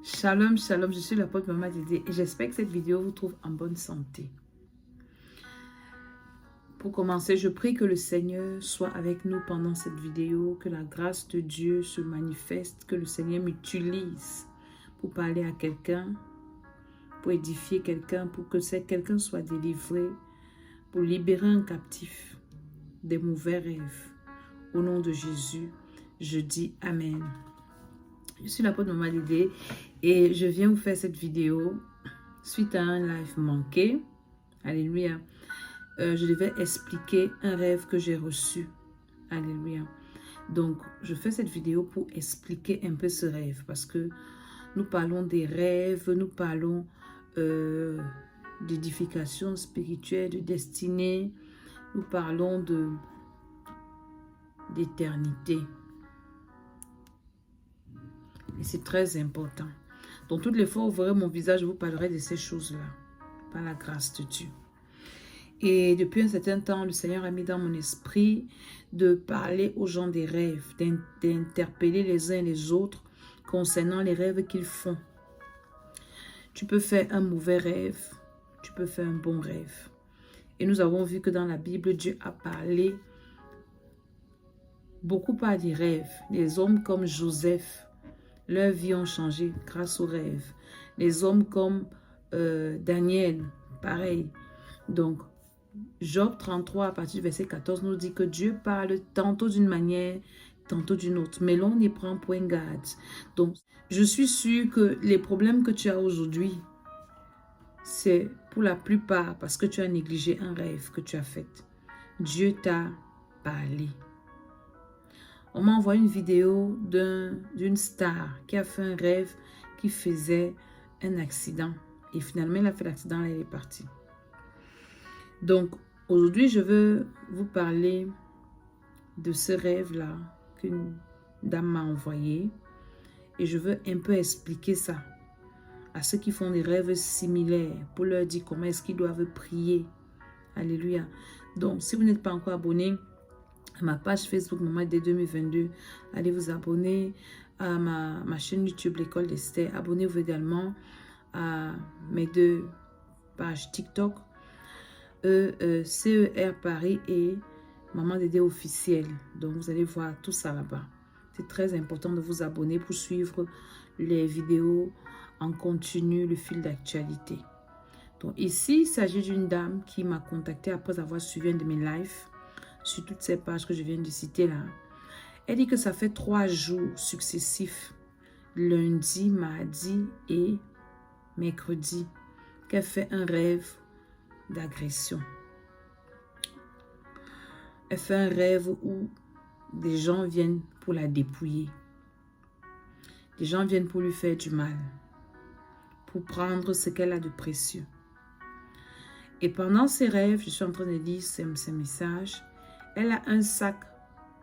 Shalom, shalom, je suis l'apôtre Maman Dédé et j'espère que cette vidéo vous trouve en bonne santé. Pour commencer, je prie que le Seigneur soit avec nous pendant cette vidéo, que la grâce de Dieu se manifeste, que le Seigneur m'utilise pour parler à quelqu'un, pour édifier quelqu'un, pour que quelqu'un soit délivré, pour libérer un captif des mauvais rêves. Au nom de Jésus, je dis Amen. Je suis l'apôtre Maman Dédé et je viens vous faire cette vidéo suite à un live manqué. Alléluia. Je devais expliquer un rêve que j'ai reçu. Alléluia. Donc, je fais cette vidéo pour expliquer un peu ce rêve parce que nous parlons des rêves, nous parlons d'édification spirituelle, de destinée, nous parlons d'éternité. Et c'est très important. Donc, toutes les fois où vous verrez mon visage, je vous parlerai de ces choses-là, par la grâce de Dieu. Et depuis un certain temps, le Seigneur a mis dans mon esprit de parler aux gens des rêves, d'interpeller les uns et les autres concernant les rêves qu'ils font. Tu peux faire un mauvais rêve, tu peux faire un bon rêve. Et nous avons vu que dans la Bible, Dieu a parlé beaucoup par des rêves. Des hommes comme Joseph, leur vie ont changé grâce aux rêves. Les hommes comme Daniel, pareil. Donc, Job 33, à partir du verset 14, nous dit que Dieu parle tantôt d'une manière, tantôt d'une autre. Mais l'on n'y prend point garde. Donc, je suis sûre que les problèmes que tu as aujourd'hui, c'est pour la plupart parce que tu as négligé un rêve que tu as fait. Dieu t'a parlé. On m'a envoyé une vidéo d'une star qui a fait un rêve qui faisait un accident. Et finalement, il a fait l'accident et il est parti. Donc, aujourd'hui, je veux vous parler de ce rêve-là qu'une dame m'a envoyé. Et je veux un peu expliquer ça à ceux qui font des rêves similaires pour leur dire comment est-ce qu'ils doivent prier. Alléluia. Donc, si vous n'êtes pas encore abonné à ma page Facebook Maman Dédé 2022, allez vous abonner à ma chaîne YouTube L'école d'Esther. Abonnez-vous également à mes deux pages TikTok, CER Paris et Maman Dédé officielle. Donc vous allez voir tout ça là-bas. C'est très important de vous abonner pour suivre les vidéos en continu, le fil d'actualité. Donc ici, il s'agit d'une dame qui m'a contacté après avoir suivi un de mes lives sur toutes ces pages que je viens de citer là. Elle dit que ça fait 3 jours successifs, lundi, mardi et mercredi, qu'elle fait un rêve d'agression. Elle fait un rêve où des gens viennent pour la dépouiller. Des gens viennent pour lui faire du mal, pour prendre ce qu'elle a de précieux. Et pendant ces rêves, je suis en train de lire ces messages, elle a un sac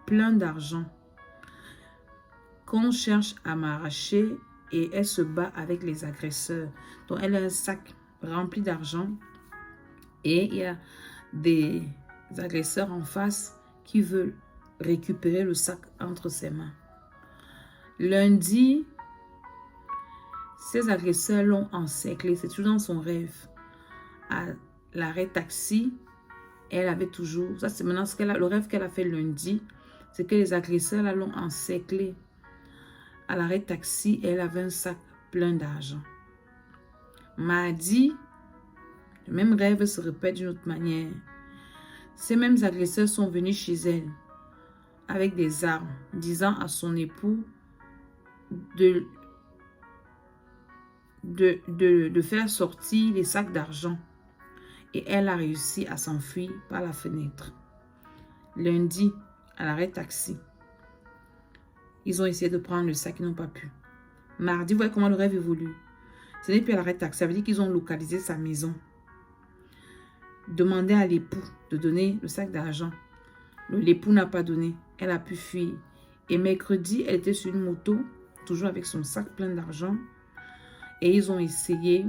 plein d'argent qu'on cherche à m'arracher et elle se bat avec les agresseurs. Donc elle a un sac rempli d'argent et il y a des agresseurs en face qui veulent récupérer le sac entre ses mains. Lundi, ces agresseurs l'ont encerclé, c'est toujours dans son rêve. À l'arrêt taxi, elle avait toujours, ça c'est maintenant le rêve qu'elle a fait lundi, c'est que les agresseurs l'ont encerclé. À l'arrêt taxi, elle avait un sac plein d'argent. Mardi, le même rêve se répète d'une autre manière. Ces mêmes agresseurs sont venus chez elle avec des armes, disant à son époux de faire sortir les sacs d'argent. Et elle a réussi à s'enfuir par la fenêtre. Lundi, à l'arrêt taxi, ils ont essayé de prendre le sac, ils n'ont pas pu. Mardi, vous voyez comment le rêve évolue. Ce n'est plus à l'arrêt taxi, ça veut dire qu'ils ont localisé sa maison. Demandé à l'époux de donner le sac d'argent. L'époux n'a pas donné. Elle a pu fuir. Et mercredi, elle était sur une moto, toujours avec son sac plein d'argent. Et ils ont essayé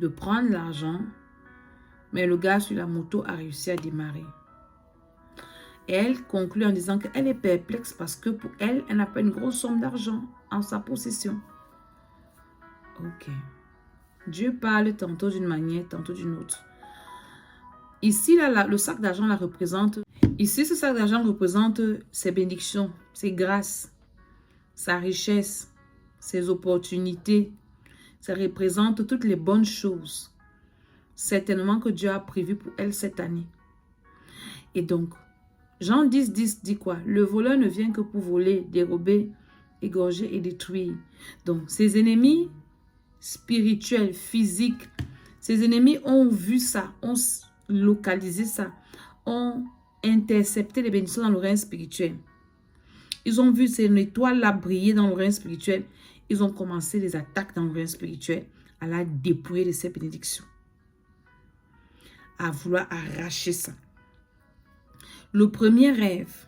de prendre l'argent, mais le gars sur la moto a réussi à démarrer. Et elle conclut en disant qu'elle est perplexe parce que pour elle, elle n'a pas une grosse somme d'argent en sa possession. Ok. Dieu parle tantôt d'une manière, tantôt d'une autre. Ici, là, le sac d'argent la représente. Ici, ce sac d'argent représente ses bénédictions, ses grâces, sa richesse, ses opportunités. Ça représente toutes les bonnes choses, certainement que Dieu a prévu pour elle cette année. Et donc, Jean 10, 10 dit quoi? Le voleur ne vient que pour voler, dérober, égorger et détruire. Donc, ses ennemis spirituels, physiques, ses ennemis ont vu ça, ont localisé ça, ont intercepté les bénédictions dans le règne spirituel. Ils ont vu ces étoiles-là briller dans le règne spirituel. Ils ont commencé les attaques dans le règne spirituel à la dépouiller de ces bénédictions. À vouloir arracher ça. Le premier rêve,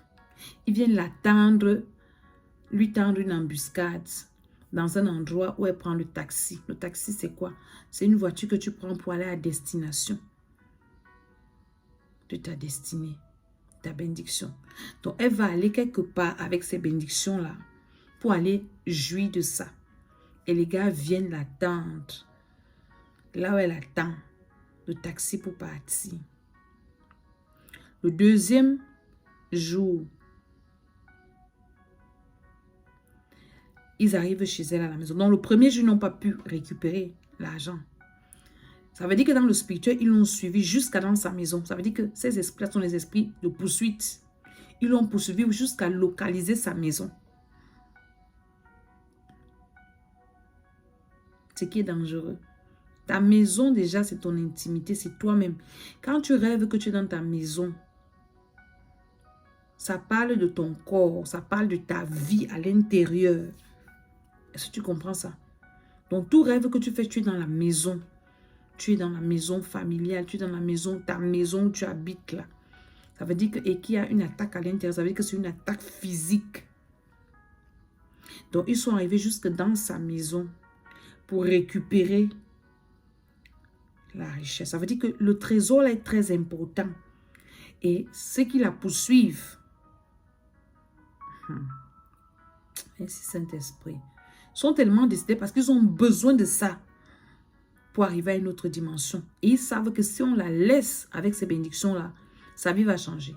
ils viennent l'attendre, lui tendre une embuscade dans un endroit où elle prend le taxi. Le taxi, c'est quoi? C'est une voiture que tu prends pour aller à destination de ta destinée, ta bénédiction. Donc, elle va aller quelque part avec ces bénédictions-là pour aller jouir de ça. Et les gars viennent l'attendre. Là où elle attend le taxi pour partir. Le deuxième jour, ils arrivent chez elle à la maison. Donc, le premier jour, ils n'ont pas pu récupérer l'argent. Ça veut dire que dans le spirituel, ils l'ont suivi jusqu'à dans sa maison. Ça veut dire que ces esprits sont les esprits de poursuite. Ils l'ont poursuivi jusqu'à localiser sa maison. Ce qui est dangereux. Ta maison, déjà, c'est ton intimité, c'est toi-même. Quand tu rêves que tu es dans ta maison, ça parle de ton corps, ça parle de ta vie à l'intérieur. Est-ce que tu comprends ça? Donc, tout rêve que tu fais, tu es dans la maison. Tu es dans la maison familiale, tu es dans la maison, ta maison où tu habites là. Ça veut dire qu'il y a une attaque à l'intérieur, ça veut dire que c'est une attaque physique. Donc, ils sont arrivés jusque dans sa maison pour récupérer la richesse. Ça veut dire que le trésor là est très important. Et ceux qui la poursuivent, merci Saint-Esprit, sont tellement décidés parce qu'ils ont besoin de ça pour arriver à une autre dimension. Et ils savent que si on la laisse avec ces bénédictions-là, sa vie va changer.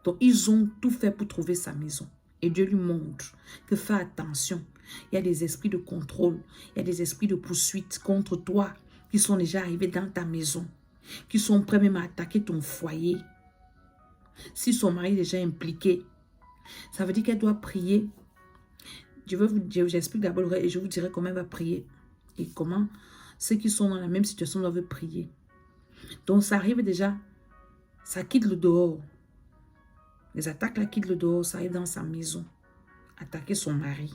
Donc, ils ont tout fait pour trouver sa maison. Et Dieu lui montre que fais attention. Il y a des esprits de contrôle, il y a des esprits de poursuite contre toi qui sont déjà arrivés dans ta maison, qui sont prêts même à attaquer ton foyer. Si son mari est déjà impliqué, ça veut dire qu'elle doit prier. J'explique d'abord et je vous dirai comment elle va prier. Et comment ceux qui sont dans la même situation doivent prier. Donc ça arrive déjà, ça quitte le dehors. Les attaques là quittent le dehors, ça arrive dans sa maison. Attaquer son mari,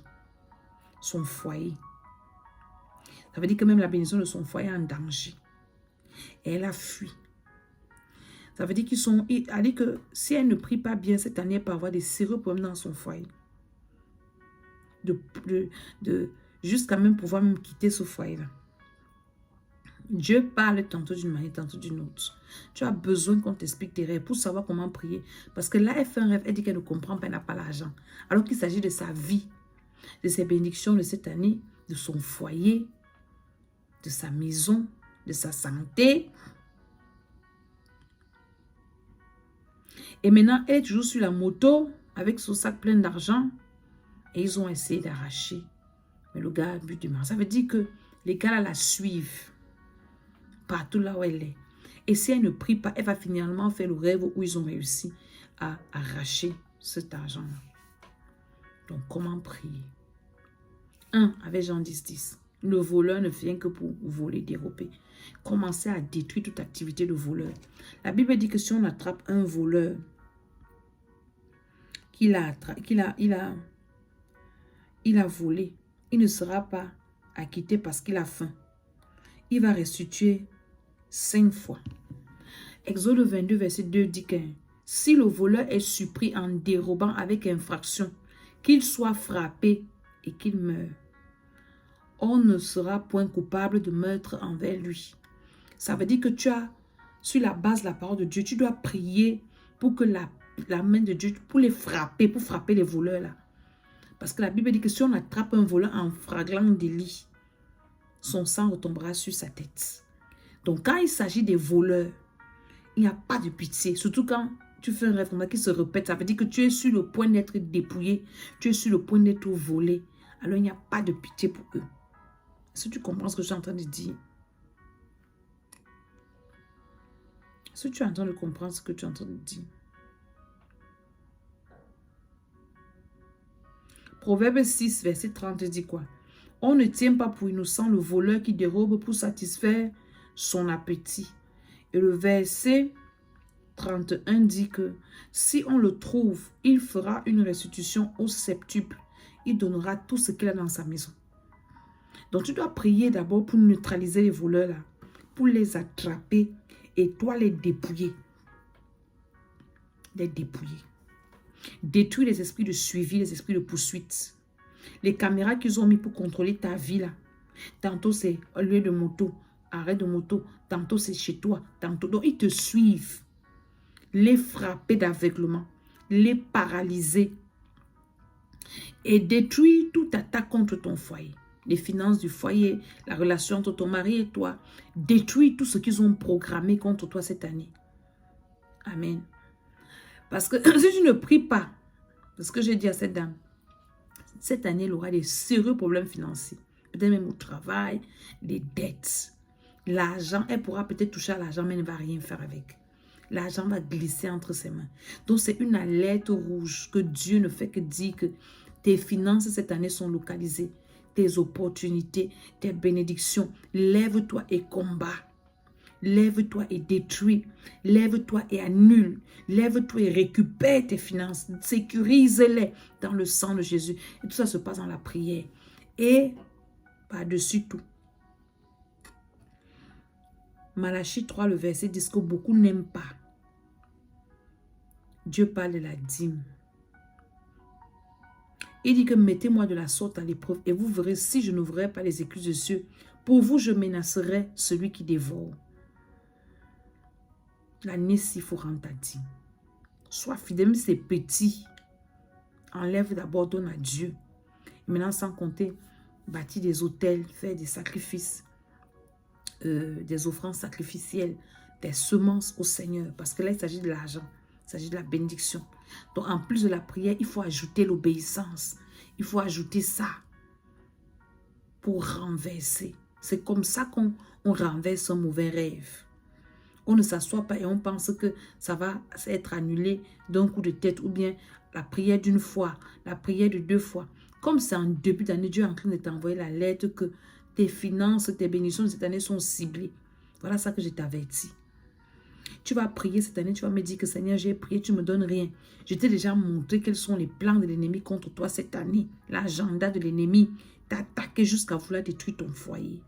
son foyer. Ça veut dire que même la bénédiction de son foyer est en danger. Et elle a fui. Ça veut dire qu'ils sont... Elle dit que si elle ne prie pas bien cette année, elle peut avoir des sérieux problèmes dans son foyer. Jusqu'à même pouvoir même quitter ce foyer-là. Dieu parle tantôt d'une manière, tantôt d'une autre. Tu as besoin qu'on t'explique tes rêves pour savoir comment prier. Parce que là, elle fait un rêve, elle dit qu'elle ne comprend pas, elle n'a pas l'argent. Alors qu'il s'agit de sa vie, de ses bénédictions de cette année, de son foyer, de sa maison, de sa santé. Et maintenant, elle est toujours sur la moto avec son sac plein d'argent. Et ils ont essayé d'arracher. Mais le gars a bu du mal. Ça veut dire que les gars là la suivent. Partout là où elle est. Et si elle ne prie pas, elle va finalement faire le rêve où ils ont réussi à arracher cet argent-là. Donc, comment prier? 1. Avec Jean 10, 10. Le voleur ne vient que pour voler, dérober. Commencez à détruire toute activité de voleur. La Bible dit que si on attrape un voleur, il a volé, il ne sera pas acquitté parce qu'il a faim. Il va restituer 5 fois. Exode 22, verset 2 dit que si le voleur est surpris en dérobant avec infraction, qu'il soit frappé et qu'il meure, on ne sera point coupable de meurtre envers lui. Ça veut dire que tu as, sur la base de la parole de Dieu, tu dois prier pour que la main de Dieu, pour les frapper, pour frapper les voleurs là. Parce que la Bible dit que si on attrape un voleur en flagrant délit, son sang retombera sur sa tête. Donc, quand il s'agit des voleurs, il n'y a pas de pitié. Surtout quand tu fais un rêve qui se répète, ça veut dire que tu es sur le point d'être dépouillé, tu es sur le point d'être volé. Alors, il n'y a pas de pitié pour eux. Est-ce que tu comprends ce que je suis en train de dire? Est-ce que tu es en train de comprendre ce que tu es en train de dire? Proverbe 6, verset 30 dit quoi? On ne tient pas pour innocent le voleur qui dérobe pour satisfaire son appétit. Et le verset 31 dit que si on le trouve, il fera une restitution au septuple. Il donnera tout ce qu'il a dans sa maison. Donc tu dois prier d'abord pour neutraliser les voleurs là, pour les attraper et toi les dépouiller. Les dépouiller. Détruire les esprits de suivi, les esprits de poursuite. Les caméras qu'ils ont mis pour contrôler ta vie là. Tantôt c'est au lieu de moto, arrêt de moto. Tantôt c'est chez toi. Tantôt, donc ils te suivent. Les frapper d'aveuglement. Les paralyser. Et détruire toute attaque contre ton foyer. Les finances du foyer, la relation entre ton mari et toi. Détruire tout ce qu'ils ont programmé contre toi cette année. Amen. Parce que si tu ne pries pas, parce que j'ai dit à cette dame, cette année, elle aura des sérieux problèmes financiers. Peut-être même au travail, des dettes. L'argent, elle pourra peut-être toucher à l'argent, mais elle ne va rien faire avec. L'argent va glisser entre ses mains. Donc, c'est une alerte rouge que Dieu ne fait que dire que tes finances cette année sont localisées. Tes opportunités, tes bénédictions. Lève-toi et combat. Lève-toi et détruis. Lève-toi et annule. Lève-toi et récupère tes finances. Sécurise-les dans le sang de Jésus. Et tout ça se passe dans la prière. Et par-dessus tout, Malachie 3, le verset dit que beaucoup n'aiment pas. Dieu parle de la dîme. Il dit que mettez-moi de la sorte à l'épreuve et vous verrez si je n'ouvrirai pas les écluses de cieux. Pour vous, je menacerai celui qui dévore. L'année, il faut rendre ta dîme. Sois fidèle, c'est petit. Enlève d'abord, donne à Dieu. Et maintenant, sans compter, bâtir des autels, faire des sacrifices, des offrandes sacrificielles, des semences au Seigneur. Parce que là, il s'agit de l'argent. Il s'agit de la bénédiction. Donc, en plus de la prière, il faut ajouter l'obéissance. Il faut ajouter ça pour renverser. C'est comme ça qu'on renverse un mauvais rêve. On ne s'assoit pas et on pense que ça va être annulé d'un coup de tête ou bien la prière d'une fois, la prière de 2 fois. Comme c'est en début d'année, Dieu est en train de t'envoyer la lettre que tes finances, tes bénédictions de cette année sont ciblées. Voilà ça que je t'avertis. Tu vas prier cette année, tu vas me dire que Seigneur, j'ai prié, tu ne me donnes rien. Je t'ai déjà montré quels sont les plans de l'ennemi contre toi cette année. L'agenda de l'ennemi t'a attaqué jusqu'à vouloir détruire ton foyer.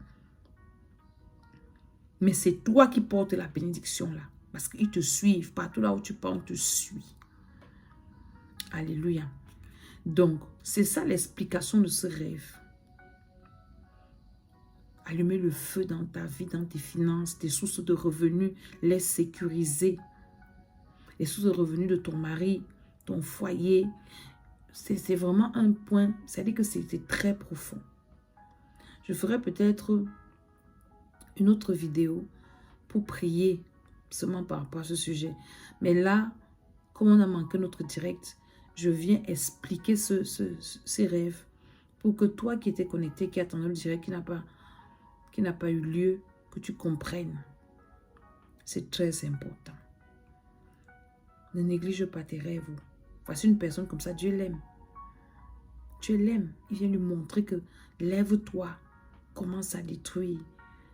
Mais c'est toi qui portes la bénédiction là. Parce qu'ils te suivent. Partout là où tu pars, on te suit. Alléluia. Donc, c'est ça l'explication de ce rêve. Allumer le feu dans ta vie, dans tes finances, tes sources de revenus, les sécuriser. Les sources de revenus de ton mari, ton foyer. C'est vraiment un point, c'est-à-dire que c'est très profond. Je ferai peut-être une autre vidéo pour prier seulement par rapport à ce sujet. Mais là, comme on a manqué notre direct, je viens expliquer ces rêves pour que toi qui étais connecté, qui attendais le direct, qui n'a pas eu lieu, que tu comprennes. C'est très important. Ne néglige pas tes rêves. Voici une personne comme ça, Dieu l'aime. Dieu l'aime. Il vient lui montrer que lève-toi, commence à détruire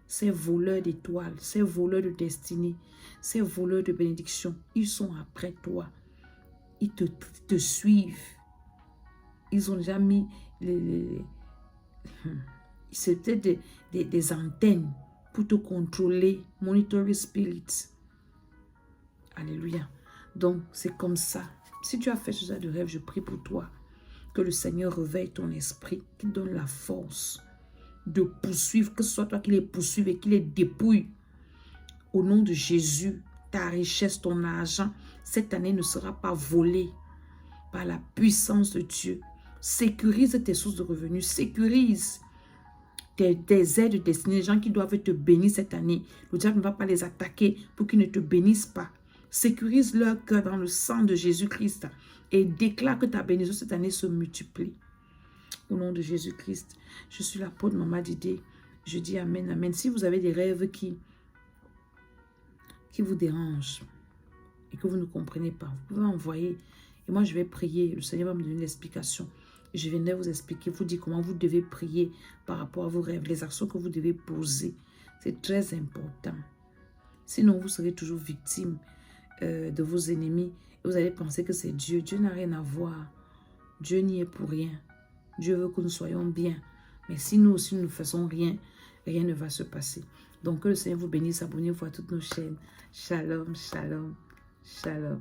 ces voleurs d'étoiles, ces voleurs de destinée, ces voleurs de bénédiction. Ils sont après toi. Ils te suivent. Ils ont déjà mis c'est peut-être des antennes pour te contrôler. Monitoring spirit. Alléluia. Donc, c'est comme ça. Si tu as fait ce genre de rêve, je prie pour toi. Que le Seigneur réveille ton esprit, qu'il donne la force de poursuivre, que ce soit toi qui les poursuive et qui les dépouille. Au nom de Jésus, ta richesse, ton argent, cette année ne sera pas volée par la puissance de Dieu. Sécurise tes sources de revenus, sécurise des aides destinées, des gens qui doivent te bénir cette année. Le diable ne va pas les attaquer pour qu'ils ne te bénissent pas. Sécurise leur cœur dans le sang de Jésus-Christ et déclare que ta bénédiction cette année se multiplie. Au nom de Jésus-Christ, je suis l'apôtre Maman Didé. Je dis Amen, Amen. Si vous avez des rêves qui vous dérangent et que vous ne comprenez pas, vous pouvez envoyer. Et moi, je vais prier. Le Seigneur va me donner l'explication. Je viendrai vous expliquer, vous dire comment vous devez prier par rapport à vos rêves, les actions que vous devez poser. C'est très important. Sinon, vous serez toujours victime de vos ennemis. Et vous allez penser que c'est Dieu. Dieu n'a rien à voir. Dieu n'y est pour rien. Dieu veut que nous soyons bien. Mais si nous aussi, nous ne faisons rien, rien ne va se passer. Donc, que le Seigneur vous bénisse. Abonnez-vous à toutes nos chaînes. Shalom, shalom, shalom.